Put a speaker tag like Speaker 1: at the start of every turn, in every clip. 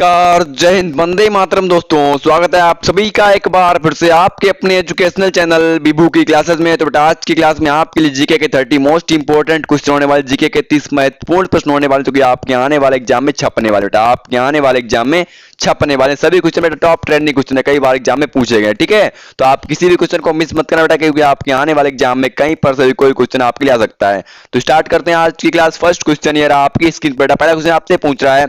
Speaker 1: नमस्कार, जय हिंद, वंदे मातरम। दोस्तों स्वागत है आप सभी का एक बार फिर से आपके अपने एजुकेशनल चैनल विभू की क्लासेस में। तो बेटा आज की क्लास में आपके लिए जीके के 30 मोस्ट इंपोर्टेंट क्वेश्चन होने वाले, जीके के 30 महत्वपूर्ण प्रश्न होने वाले जो कि आपके आने वाले एग्जाम में छपने वाले। बेटा आपके आने वाले एग्जाम में छपने वाले सभी क्वेश्चन बेटा टॉप ट्रेंडिंग क्वेश्चन है, कई बार एग्जाम में पूछे गए। ठीक है, तो आप किसी भी क्वेश्चन को मिस मत करना बेटा, क्योंकि आपके आने वाले एग्जाम में कहीं पर से भी कोई क्वेश्चन आपके लिए आ सकता है। तो स्टार्ट करते हैं आज की क्लास। फर्स्ट क्वेश्चन ये रहा आपकी स्क्रीन पर। पहला क्वेश्चन आपसे पूछ रहा है,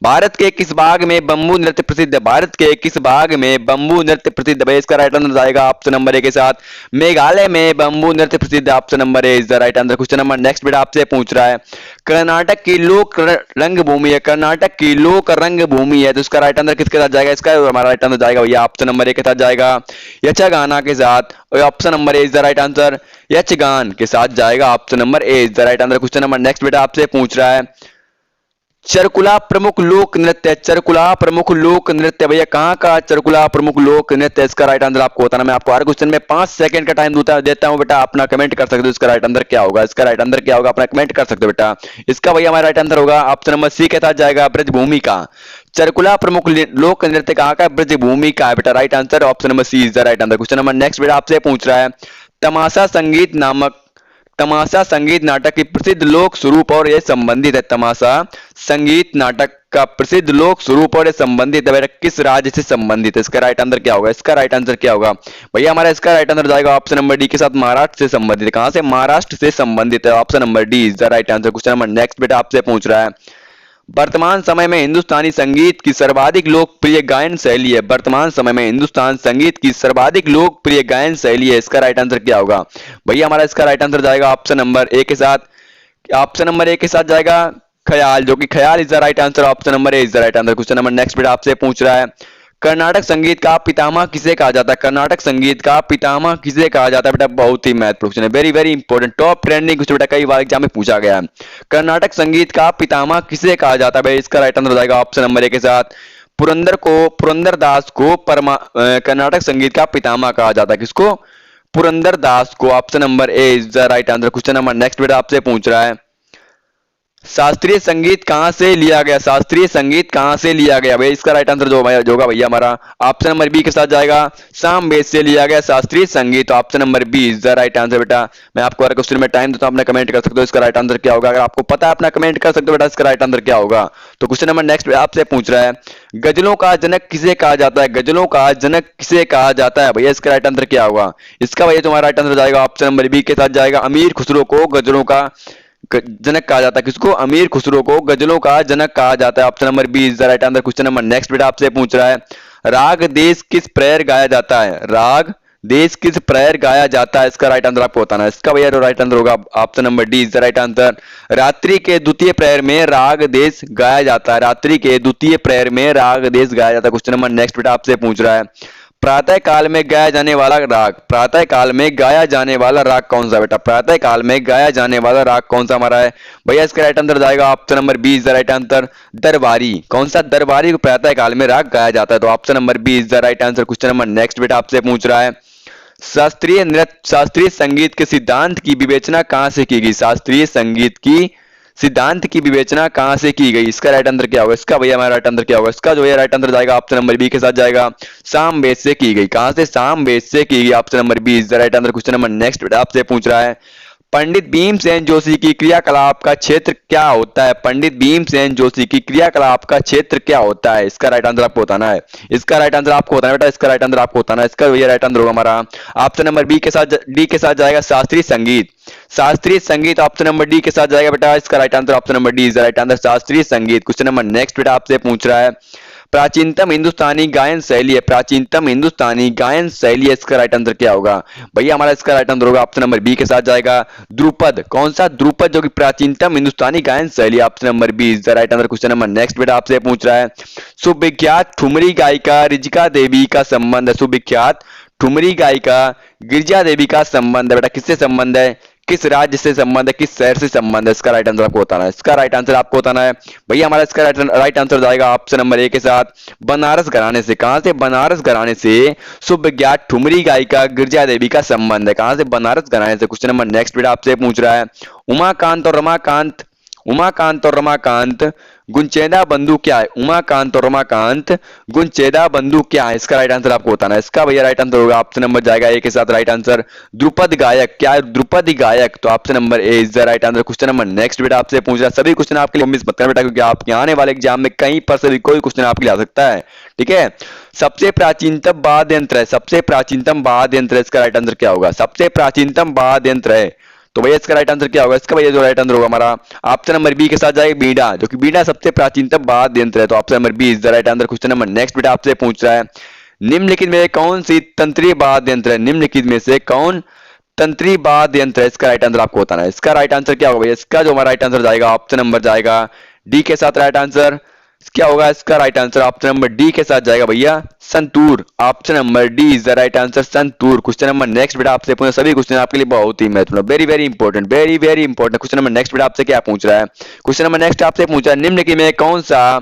Speaker 1: भारत के किस भाग में बंबू नृत्य प्रसिद्ध है? भारत के किस भाग में बंबू नृत्य प्रसिद्ध है? इसका राइट आंसर जाएगा ऑप्शन नंबर ए के साथ, मेघालय में बंबू नृत्य प्रसिद्ध है। Option number A is the right answer. Question number next बेटा आपसे पूछ रहा है, कर्नाटक की लोक रंगभूमि है, कर्नाटक की लोक रंगभूमि है, तो इसका राइट आंसर किसके साथ जाएगा? इसका हमारा राइट आंसर जाएगा भैया ऑप्शन नंबर ए के साथ जाएगा, यक्षगान के साथ। Option number A is the right answer, Yakshagana के साथ जाएगा। Option number A is the right answer. Question number next बेटा आपसे पूछ रहा है, चरकुला प्रमुख लोक नृत्य, चरकुला प्रमुख लोक नृत्य भैया कहां का चरकुला प्रमुख लोक नृत्य? इसका राइट आंसर आपको बताना। मैं आपको हर क्वेश्चन में 5 सेकंड का टाइम देता हूं बेटा, अपना कमेंट कर सकते हो इसका राइट आंसर क्या होगा। इसका राइट आंसर क्या होगा अपना कमेंट कर सकते हो बेटा। इसका भैया हमारा राइट आंसर होगा ऑप्शन नंबर सी के साथ जाएगा, ब्रजभूमि का। चरकुला प्रमुख लोक नृत्य कहां का? ब्रजभूमि का है बेटा। Right answer option number C is the right answer. Question number next बेटा आपसे पूछ रहा है, तमाशा संगीत नामक, तमाशा संगीत नाटक की प्रसिद्ध लोक स्वरूप और यह संबंधित है। तमाशा संगीत नाटक का प्रसिद्ध लोक स्वरूप और यह संबंधित है, किस राज्य से संबंधित है? इसका राइट आंसर क्या होगा? इसका राइट आंसर क्या होगा भैया हमारा? इसका राइट आंसर जाएगा ऑप्शन नंबर डी के साथ, महाराष्ट्र से संबंधित है। कहां से? महाराष्ट्र से संबंधित है। Option number D is the right answer. Question number next बेटा आपसे पूछ रहा है, वर्तमान समय में हिंदुस्तानी संगीत की सर्वाधिक लोकप्रिय गायन शैली है। वर्तमान समय में हिंदुस्तान संगीत की सर्वाधिक लोकप्रिय गायन शैली है, इसका राइट आंसर क्या होगा भैया हमारा? इसका राइट आंसर जाएगा ऑप्शन नंबर ए के साथ, ऑप्शन नंबर ए के साथ जाएगा ख्याल, जो कि ख्याल is the right answer. Option number A is the right answer. Question number next बेटा आपसे पूछ रहा है, कर्नाटक संगीत का पितामह किसे कहा जाता है? कर्नाटक संगीत का पितामह किसे कहा जाता है बेटा? बहुत ही महत्वपूर्ण क्वेश्चन है, very very important, top trending question बेटा, कई बार एग्जाम में पूछा गया है। कर्नाटक संगीत का पितामह किसे कहा जाता है भाई? इसका राइट आंसर हो जाएगा ऑप्शन नंबर ए के साथ, पुरंदर दास को कर्नाटक संगीत का पितामह कहा जाता है। किसको? पुरंदर दास को। Option number A is the right answer. Question number next बेटा आपसे पूछ रहा है, शास्त्रीय संगीत कहां से लिया गया? शास्त्रीय संगीत कहां से लिया गया भाई? इसका राइट आंसर जो होगा भैया हमारा ऑप्शन नंबर बी के साथ जाएगा, सामवेद से लिया गया शास्त्रीय संगीत। Option number B is the right answer बेटा। मैं आपको हर क्वेश्चन में टाइम देता हूं, अपना कमेंट कर सकते हो इसका राइट आंसर क्या होगा। अगर आपको पता है अपना कमेंट कर सकते हो बेटा इसका राइट आंसर क्या होगा। तो क्वेश्चन नंबर नेक्स्ट आपसे पूछ रहा है, गजलों का जनक किसे कहा जाता है? गजलों का जनक किसे कहा जाता है भैया? इसका राइट आंसर क्या होगा? इसका भैया तुम्हारा राइट आंसर जाएगा ऑप्शन नंबर बी के साथ जाएगा, अमीर खुसरो को गजलों का जनक कहा जाता है। किसको? अमीर खुसरो को गजलों का जनक कहा जाता है। Option number B is the right answer. Question number next बेटा आपसे पूछ रहा है, राग देश किस प्रयर गाया जाता है? राग देश किस प्रयर गाया जाता है? इसका राइट आंसर आपको बताना है। इसका भैया राइट आंसर होगा option number D is the right answer, रात्रि के द्वितीय प्रहर में राग देश गाया जाता है। रात्रि के द्वितीय प्रहर में राग देश गाया जाता है। क्वेश्चन नंबर नेक्स्ट बेटा आपसे पूछ रहा है, प्रातः काल में गाया जाने वाला राग, प्रातः काल में गाया जाने वाला राग कौन सा बेटा? प्रातः काल में गाया जाने वाला राग कौन सा हमारा है भैया? इसका राइट आंसर जाएगा option number B is the right answer, Darbari. कौन सा? दरबारी को प्रातः काल में राग गाया जाता है। तो option number B is the right answer. Question number next बेटा आपसे पूछ रहा है, शास्त्रीय संगीत के सिद्धांत की विवेचना कहां से की गई? शास्त्रीय संगीत की सिद्धांत की विवेचना कहां से की गई? इसका राइट आंसर क्या होगा? इसका भैया हमारा राइट आंसर क्या होगा? इसका जो है राइट आंसर जाएगा ऑप्शन नंबर बी के साथ जाएगा, सामवेद से की गई। कहां से? सामवेद से की गई। Option number B is the right answer. Question number next आपसे पूछ रहा है, पंडित भीमसेन जोशी की क्रियाकलाप का क्षेत्र क्या होता है? पंडित भीमसेन जोशी की क्रियाकलाप का क्षेत्र क्या होता है? इसका राइट आंसर आपको बताना है। इसका राइट आंसर आपको बताना है बेटा, इसका राइट आंसर आपको बताना है। इसका ये राइट आंसर होगा हमारा ऑप्शन नंबर बी के साथ, डी के साथ जाएगा, शास्त्रीय संगीत। शास्त्रीय संगीत ऑप्शन नंबर डी के साथ जाएगा बेटा। इसका right answer option number D is the right answer, शास्त्रीय संगीत। क्वेश्चन नंबर नेक्स्ट बेटा आपसे पूछ रहा है, प्राचीनतम हिंदुस्तानी गायन शैली है, प्राचीनतम हिंदुस्तानी गायन शैली है, इसका राइट आंसर क्या होगा भैया हमारा? इसका राइट आंसर होगा ऑप्शन नंबर बी के साथ जाएगा, ध्रुपद। कौन सा? ध्रुपद, जो कि प्राचीनतम हिंदुस्तानी गायन शैली। Option number B is the right answer. Question number next बेटा आपसे पूछ रहा है, सुविख्यात ठुमरी गायिका रिजिका देवी का संबंध है, सुविख्यात ठुमरी गायिका गिरिजा देवी का संबंध है बेटा, किससे संबंध है? किस राज्य से संबंध है? किस शहर से संबंध है? इसका राइट आंसर आपको बताना है। इसका राइट आंसर आपको बताना है भैया हमारा। इसका राइट आंसर जाएगा ऑप्शन नंबर ए के साथ, बनारस घराने से। कहां से? बनारस घराने से सुविख्यात ठुमरी गायिका गिरिजा देवी का संबंध है। कहां से? बनारस घराने से। क्वेश्चन नंबर नेक्स्ट बेटा आपसे पूछ रहा है, उमाकांत और रमाकांत गुणचेदा बंधु क्या है? उमाकांत और रमाकांत गुणचेदा बंधु क्या है? इसका राइट आंसर आपको बताना है। इसका भैया राइट आंसर होगा ऑप्शन नंबर जाएगा ए के साथ राइट आंसर द्रुपद गायक। क्या है द्रुपद गायक? तो option number A is the right answer. Question number next बेटा आपसे पूछ रहा है, सभी क्वेश्चन आपके लिए मिस मत करना बेटा, क्योंकि आपके आने वाले एग्जाम में कहीं पर से भी कोई क्वेश्चन आपके लिए आ सकता है। ठीक है, सबसे प्राचीनतम वाद्य यंत्र है, सबसे प्राचीनतम वाद्य यंत्र है, इसका राइट आंसर क्या होगा? सबसे प्राचीनतम वाद्य यंत्र है, तो भैया इसका राइट आंसर क्या होगा? इसका भैया जो राइट आंसर होगा हमारा ऑप्शन नंबर बी के साथ जाएगा बीड़ा, जो कि बीड़ा सबसे प्राचीनतम वाद्य यंत्र है, तो option number B is the right answer. Question number next बेटा आपसे पूछ रहा है, निम्नलिखित में कौन सी तंत्रीय वाद्य यंत्र है? निम्नलिखित में से कौन तंत्रीय वाद्य यंत्र है? इसका राइट आंसर आपको बताना है। इसका राइट आंसर क्या होगा भैया? इसका जो हमारा राइट आंसर जाएगा ऑप्शन नंबर जाएगा डी के साथ राइट आंसर। क्या होगा इसका right answer? Option number D के साथ जाएगा भैया santoor. Option number D is the right answer, santoor. Question number next बेटा आपसे पूछा, सभी क्वेश्चन आपके लिए बहुत ही महत्वपूर्ण, very very important, very very important. Question number next बेटा आपसे क्या पूछ रहा है? क्वेश्चन नंबर नेक्स्ट आपसे पूछा निम्नलिखित में कौन सा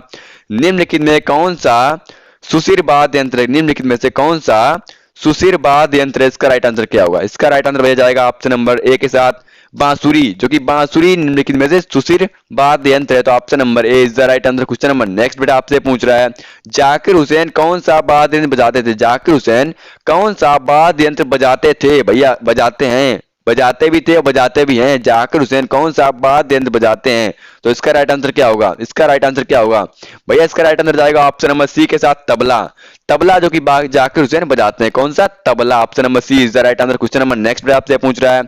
Speaker 1: सुशिर वाद्य यंत्र है? निम्नलिखित में से कौन सा सुशिर वाद्य यंत्र है? इसका राइट आंसर क्या होगा? इसका राइट आंसर भैया जाएगा ऑप्शन नंबर ए के साथ बांसुरी, जो कि बांसुरी निम्नलिखित में से सुशिर वाद्य यंत्र है, तो option number A is the right answer. Question number next बेटा आपसे पूछ रहा है, जाकिर हुसैन कौन सा वाद्य यंत्र बजाते थे? जाकिर हुसैन कौन सा वाद्य यंत्र बजाते थे? भैया बजाते हैं, बजाते भी थे और बजाते भी हैं। जाकिर हुसैन कौन सा वाद्य यंत्र बजाते हैं? तो इसका राइट आंसर क्या होगा? इसका राइट आंसर क्या होगा भैया? इसका राइट आंसर जाएगा ऑप्शन नंबर सी के साथ तबला। तबला जो कि जाकिर हुसैन बजाते हैं, कौन सा? तबला। Option number C is the right answer. Question number next बेटा आपसे पूछ रहा है,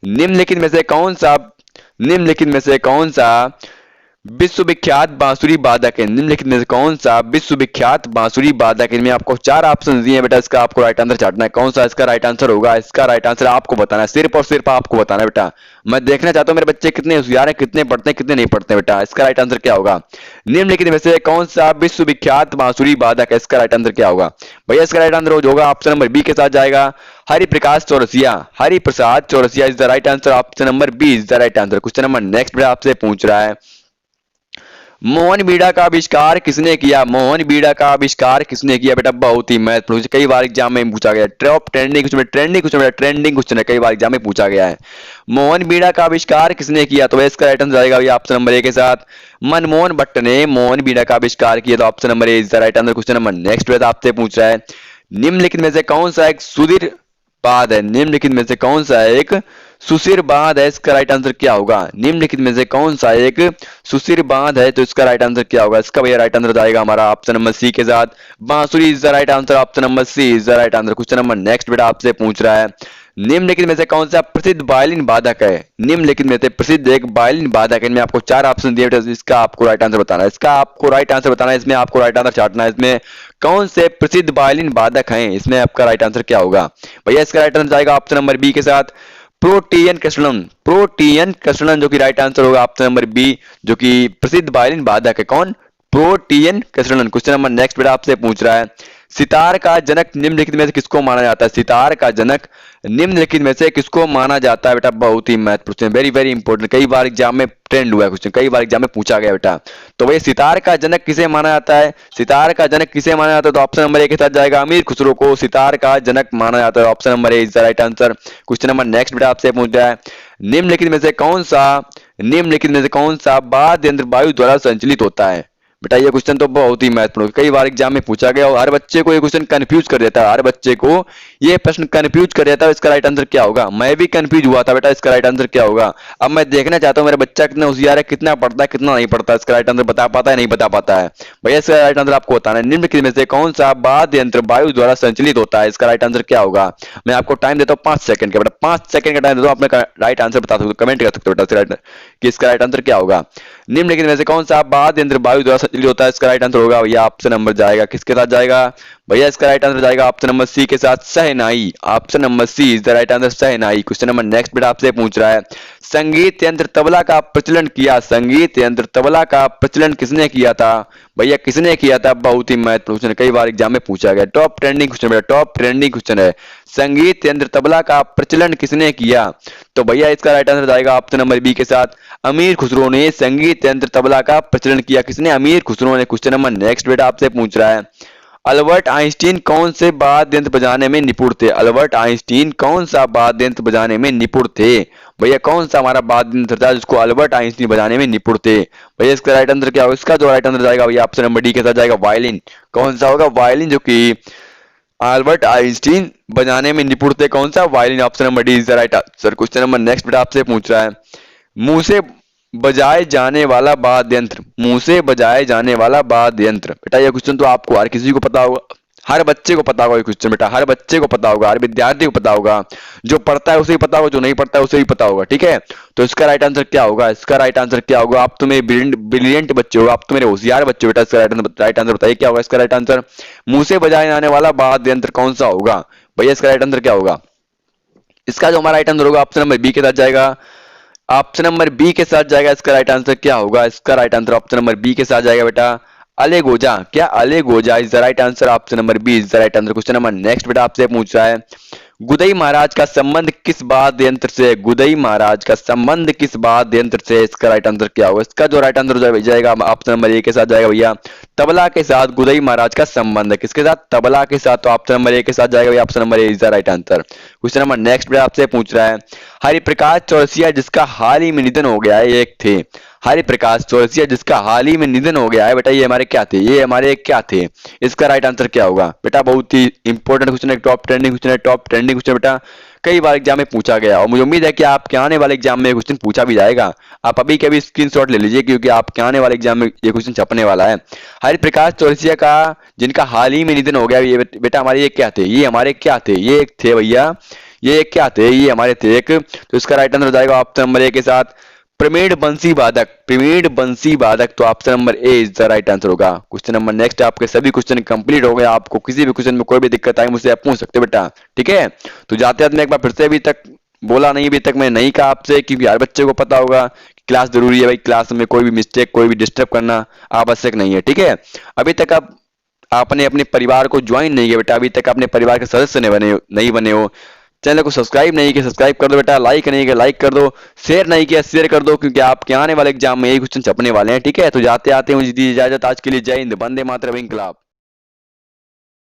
Speaker 1: निम्नलिखित में से कौन सा विश्वविख्यात बांसुरी वादक है? निम्नलिखित में से कौन सा विश्वविख्यात बांसुरी वादक है? इनमें आपको चार ऑप्शन दिए हैं बेटा, इसका आपको राइट आंसर चाटना है। कौन सा इसका राइट आंसर होगा? इसका राइट आंसर आपको बताना है, सिर्फ और सिर्फ आपको बताना है बेटा। मैं देखना चाहता हूं मेरे बच्चे कितने होशियार हैं, कितने पढ़ते हैं, कितने नहीं पढ़ते बेटा। इसका राइट आंसर क्या होगा? निम्नलिखित में से कौन सा विश्वविख्यात बांसुरी वादक है? इसका राइट आंसर क्या होगा भैया? इसका राइट आंसर होगा ऑप्शन नंबर बी के साथ जाएगा Hariprakash Chaurasia. Hariprasad Chaurasia is the right answer. Option number B is the right answer. Question number next बेटा आपसे पूछ रहा है, मोहन बीड़ा का आविष्कार किसने किया? मोहन बीड़ा का आविष्कार किसने किया? बेटा बहुत ही महत्वपूर्ण, कई बार एग्जाम में पूछा गया, टॉप ट्रेंडिंग क्वेश्चन है, कई बार एग्जाम में पूछा गया है। मोहन बीड़ा का आविष्कार किसने किया? तो इसका राइट आंसर जाएगा ऑप्शन नंबर ए के साथ मनमोहन भट्ट ने मोहन बीड़ा का आविष्कार किया, तो option number A is the right answer. Question number next आपसे पूछ रहा है, निम्नलिखित में से कौन सा एक सुधीर बाद है? निम्नलिखित में से कौन सा एक सुशिर बांध है? इसका राइट आंसर क्या होगा? निम्नलिखित में से कौन सा एक सुशिर बांध है? तो इसका राइट आंसर क्या होगा? इसका भैया राइट आंसर जाएगा हमारा ऑप्शन नंबर सी के साथ बांसुरी is the right answer. Option number C is the right answer. Question number next बेटा आपसे पूछ रहा है, निम्नलिखित में से कौन सा प्रसिद्ध वायलिन वादक है? निम्नलिखित में से प्रसिद्ध एक वायलिन वादक है। इनमें आपको चार ऑप्शन दिए बेटा, इसका आपको राइट आंसर बताना है। इसका आपको राइट आंसर बताना है, इसमें आपको राइट आंसर चाटना है। इसमें कौन से प्रसिद्ध वायलिन वादक हैं? इसमें आपका राइट आंसर क्या होगा भैया? इसका राइट आंसर जाएगा ऑप्शन नंबर बी के साथ प्रोटियन कृष्णन। प्रोटियन कृष्णन जो कि राइट आंसर होगा ऑप्शन नंबर बी, जो कि प्रसिद्ध वायलिन वादक है। कौन? Protean Krishnan. Question number next बेटा आपसे पूछ रहा है, सितार का जनक निम्नलिखित में से किसको माना जाता है? सितार का जनक निम्नलिखित में से किसको माना जाता है? बेटा बहुत ही महत्वपूर्ण, वेरी वेरी इंपॉर्टेंट, कई बार एग्जाम में ट्रेंड हुआ है क्वेश्चन, कई बार एग्जाम में पूछा गया बेटा। तो भाई सितार का जनक किसे माना जाता है? सितार का जनक किसे माना जाता है? तो ऑप्शन नंबर ए के साथ जाएगा अमीर खुसरो को सितार का जनक माना जाता है। Option number A is the right answer. Question number next बेटा आपसे पूछ रहा है, निम्नलिखित में से कौन सा वाद्य यंत्र वायु द्वारा संचालित होता है? बेटा ये क्वेश्चन तो बहुत ही महत्वपूर्ण, कई बार एग्जाम में पूछा गया और हर बच्चे को ये क्वेश्चन कंफ्यूज कर देता है, हर बच्चे को ये प्रश्न कंफ्यूज कर देता है। इसका राइट आंसर क्या होगा? मैं भी कंफ्यूज हुआ था बेटा, इसका राइट आंसर क्या होगा? अब मैं देखना चाहता हूँ मेरा बच्चा कितना होशियार है, कितना पढ़ता है, कितना नहीं पढ़ता, इसका राइट आंसर बता पाता है नहीं बता पाता है। भैया इसका राइट आंसर आपको बताना है, निम्नलिखित में से कौन सा वाद्य यंत्र वायु द्वारा संचालित होता है? इसका राइट आंसर क्या होगा? मैं आपको टाइम देता हूँ 5 सेकंड का बेटा, 5 सेकंड का टाइम देता हूँ, अपना राइट आंसर बता सकते हो, कमेंट कर सकते हो बेटा कि इसका राइट आंसर क्या होगा। निम्नलिखित में से कौन सा वाद्य यंत्र वायु द्वारा संचालित होता है? इसका राइट आंसर होगा भैया ऑप्शन नंबर जाएगा किसके साथ जाएगा भैया? इसका राइट आंसर जाएगा ऑप्शन नंबर सी के साथ shehnai. Option number C is the right answer, shehnai. Question number next बेटा आपसे पूछ रहा है, संगीत यंत्र तबला का प्रचलन किया, संगीत यंत्र तबला का प्रचलन किसने किया था? भैया किसने किया था? बहुत ही महत्वपूर्ण क्वेश्चन, कई बार एग्जाम में पूछा गया, टॉप ट्रेंडिंग क्वेश्चन बेटा, टॉप ट्रेंडिंग क्वेश्चन है। संगीत यंत्र तबला का प्रचलन किसने किया? तो भैया इसका राइट आंसर जाएगा ऑप्शन नंबर बी के साथ अमीर खुसरो ने संगीत यंत्र तबला का प्रचलन किया। किसने? अमीर खुसरो ने। क्वेश्चन नंबर नेक्स्ट बेटा आपसे पूछ रहा है, अल्बर्ट आइंस्टीन कौन से वाद्य यंत्र बजाने में निपुण थे? अल्बर्ट आइंस्टीन कौन सा वाद्य यंत्र बजाने में निपुण थे? भैया कौन सा हमारा वाद्य यंत्र था जिसको अल्बर्ट आइंस्टीन बजाने में निपुण थे? भैया इसका राइट आंसर क्या होगा? इसका जो राइट आंसर जाएगा भैया ऑप्शन नंबर डी के साथ जाएगा वायलिन। कौन सा होगा? वायलिन, जो कि अल्बर्ट आइंस्टीन बजाने में निपुण थे। कौन सा? Violin. Option number D is the right answer. Question number next बेटा आपसे पूछ रहा है, मुंह से बजाए जाने वाला वाद्य यंत्र, मुंह से बजाए जाने वाला वाद्य यंत्र। बेटा ये क्वेश्चन तो आपको हर किसी को पता होगा, हर बच्चे को पता होगा ये क्वेश्चन बेटा, हर बच्चे को पता होगा, हर विद्यार्थी को पता होगा। जो पढ़ता है उसे ही पता होगा, जो नहीं पढ़ता है उसे भी पता होगा। ठीक है, तो इसका राइट आंसर क्या होगा? इसका राइट आंसर क्या होगा? आप तो मेरे ब्रिलियंट बच्चे हो, आप तो मेरे होशियार बच्चे हो बेटा। इसका राइट आंसर बताइए क्या होगा इसका राइट आंसर? मुंह से बजाए जाने वाला वाद्य यंत्र कौन सा होगा? भैया इसका राइट आंसर क्या होगा? इसका जो हमारा राइट आंसर होगा ऑप्शन नंबर बी के साथ जाएगा। ऑप्शन नंबर बी के साथ जाएगा। इसका राइट आंसर क्या होगा? इसका right answer option number B के साथ जाएगा बेटा, अलेगोजा। क्या? Algoza is the right answer. Option number B is the right answer. Question number next बेटा आपसे पूछ रहा है, गुदई महाराज का संबंध किस वाद्य यंत्र से? गुदई महाराज का संबंध किस वाद्य यंत्र से? इसका राइट आंसर क्या होगा? इसका जो राइट आंसर जाएगा ऑप्शन नंबर ए के साथ जाएगा भैया, तबला के साथ गुदई महाराज का संबंध है। किसके साथ? तबला के साथ। तो ऑप्शन नंबर ए के साथ जाएगा भैया, option number A is the right answer. Question number next बेटा आपसे पूछ रहा है, हरिप्रकाश चौरसिया जिसका हाल ही में निधन हो गया है, एक थे। हरिप्रकाश चौरसिया जिसका हाल ही में निधन हो गया है बेटा, ये हमारे क्या थे? ये हमारे क्या थे? इसका राइट आंसर क्या होगा? बेटा बहुत ही इंपॉर्टेंट क्वेश्चन है, टॉप ट्रेंडिंग क्वेश्चन है, टॉप ट्रेंडिंग क्वेश्चन बेटा, कई बार एग्जाम में पूछा गया और मुझे उम्मीद है कि आपके आने वाले एग्जाम में क्वेश्चन पूछा भी जाएगा। आप अभी के अभी स्क्रीनशॉट ले लीजिए क्योंकि आपके आने वाले एग्जाम में ये क्वेश्चन छपने वाला है। हरिप्रकाश चौरसिया का जिनका हाल ही में निधन हो गया, ये बेटा हमारे ये क्या थे? ये हमारे क्या थे? ये एक थे भैया, ये क्या थे? ये हमारे थे एक। तो इसका राइट आंसर हो जाएगा ऑप्शन नंबर ए के साथ, प्रवीण बंसी वादक। प्रवीण बंसी वादक। तो option number A is the right answer होगा। क्वेश्चन नंबर नेक्स्ट, आपके सभी क्वेश्चन कंप्लीट हो गए। आपको किसी भी क्वेश्चन में कोई भी दिक्कत आए मुझसे आप पूछ सकते हो बेटा। ठीक है, तो जाते जाते मैं एक बार फिर से, अभी तक बोला नहीं, अभी तक मैंने नहीं कहा आपसे, क्योंकि हर बच्चे को पता होगा क्लास जरूरी है भाई, क्लास में कोई भी मिस्टेक, कोई भी डिस्टर्ब करना आवश्यक नहीं है। ठीक है, अभी तक आप आपने अपने परिवार को ज्वाइन नहीं किया बेटा, अभी तक अपने परिवार के सदस्य नहीं बने हो, चैनल को सब्सक्राइब नहीं किया सब्सक्राइब कर दो बेटा, लाइक नहीं किया लाइक कर दो, शेयर नहीं किया शेयर कर दो, क्योंकि आपके आने वाले एग्जाम में यही क्वेश्चन छपने वाले हैं। ठीक है, तो जाते आते मुझे दीजिए इजाजत। आज के लिए जय हिंद, वंदे मातरम, इंकलाब।